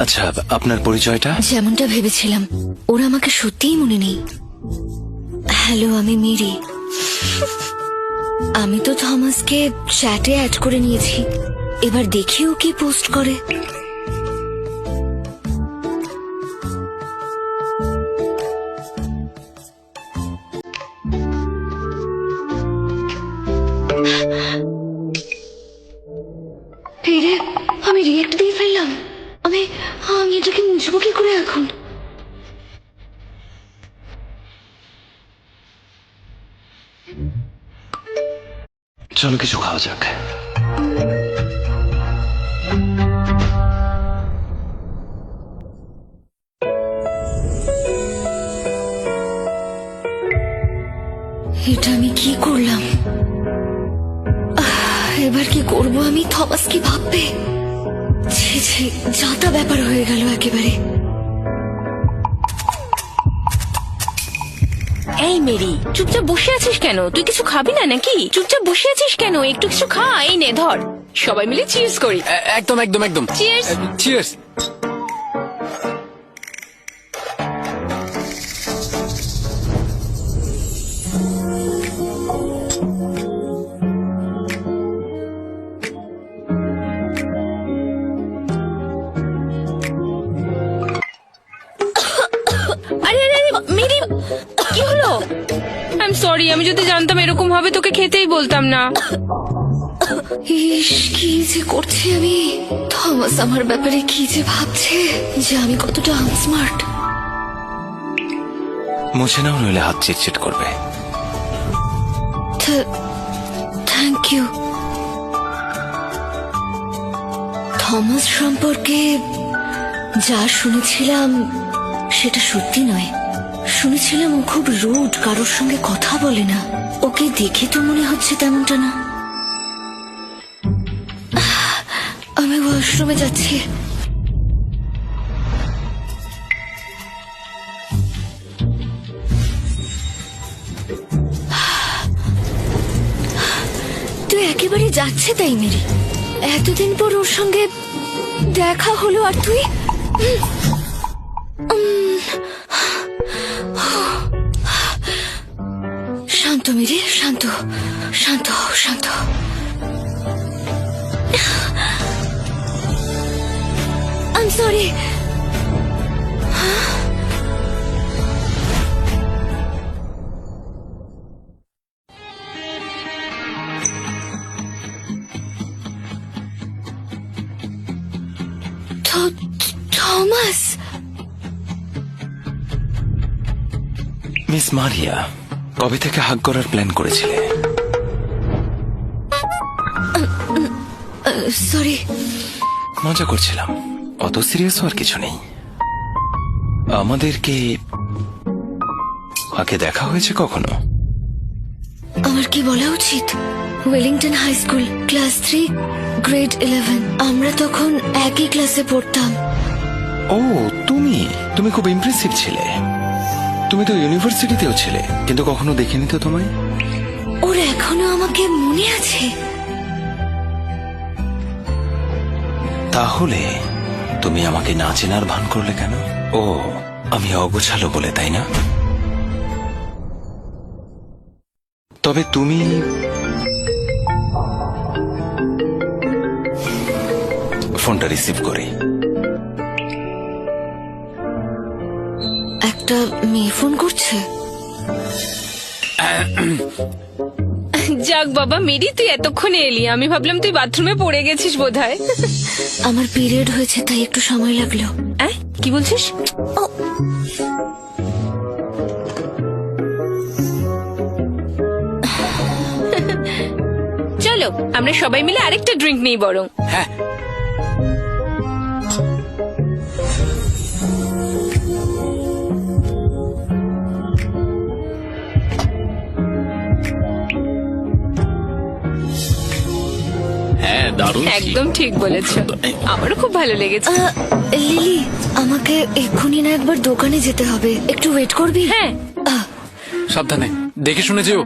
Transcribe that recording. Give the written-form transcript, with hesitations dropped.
আচ্ছা, আপনার পরিচয়টা? যেমনটা ভেবেছিলাম, ওরা আমাকে সত্যিই মনে নেই। হ্যালো, আমি মেরি। আমি তো থমাসকে চ্যাটে অ্যাড করে নিয়েছি, এবার দেখি ও কি পোস্ট করে। আমি রিয়েক্ট দিয়ে ফেললাম। আমি এটাকে মুছবো কি করে এখন? চলো কিছু খাওয়া যাক। এটা আমি কি করলাম? এবার কি করব আমি? থমাস কি ভাববে? ছি ছি, যাতা ব্যাপার হয়ে গেল একেবারে। এই মেরি, চুপচাপ বসে আছিস কেন? তুই কিছু খাবি না নাকি? চুপচাপ বসে আছিস কেন? একটু কিছু খা। এই নে ধর, সবাই মিলে চিয়ার্স করি। একদম একদম একদম। চিয়ার্স। চিয়ার্স। আরে আরে আরে, মেরি কি হলো? আই এম সরি, আমি যদি জানতাম এরকম হবে তোকে খেতেই বলতাম না। ইস, কি যে করছি আমি! থমাস আমার ব্যাপারে কি যে ভাবছে, যে আমি কতটা আনস্মার্ট। মুছে নাও, নইলে হাত চিটচিট করবে। Thank you. থমাস সম্পর্কে যা শুনেছিলাম সেটা সত্যি নয়। শুনেছিলাম ও খুব রুড, কারোর সঙ্গে কথা বলে না। ওকে দেখে তো মনে হচ্ছে তেমনটা না। আমি ওয়াশরুমে যাচ্ছি। তুই একেবারে যাচ্ছে তাই মেরি? এতদিন পর ওর সঙ্গে দেখা হলো আর তুই? শান্ত মেরি, শান্ত শান্ত শান্ত। I am sorry. Thomas. Miss Maria, কবে থেকে হাগ করার প্ল্যান করেছিলে? সরি। মজা করছিলাম, অত সিরিয়াস হওয়ার কিছু নেই। আমাদেরকে আগে দেখা হয়েছে কখনো? আমার কি বলা উচিত? Wellington high school, class 3, grade 11। আমরা তখন একই ক্লাসে পড়তাম। ও, তুমি তুমি খুব ইমপ্রেসিভ ছিলে। তুমি তো ইউনিভার্সিটিতেও ছিলে, কিন্তু কখনো দেখিনি তো তোমায়। ওর এখনো আমাকে মনে আছে? তাহলে তুমি আমাকে না চেনার ভান করলে কেন? ও, আমি অগোছালো বলে, তাই না? তবে তুমি ফোনটা রিসিভ করে। একটা মেয়ে ফোন করছে। যাক বাবা মেরি, তুই এতক্ষণে এলি। আমি ভাবলাম তুই বাথরুমে পড়ে গেছিস বোধহয়। আমার পিরিয়ড হয়েছে, তাই একটু সময় লাগলো। কি বলছিস? ও, চলো আমরা সবাই মিলে আরেকটা ড্রিঙ্ক নিই বরং। হ্যাঁ। হ্যাঁ, দারুণ। একদম ঠিক বলেছো, আমারও খুব ভালো লেগেছে। লিলি, আমাকে এক্ষুনি না একবার দোকানে যেতে হবে, একটু ওয়েট করবি? হ্যাঁ। সাবধানে, দেখে শুনে যেও।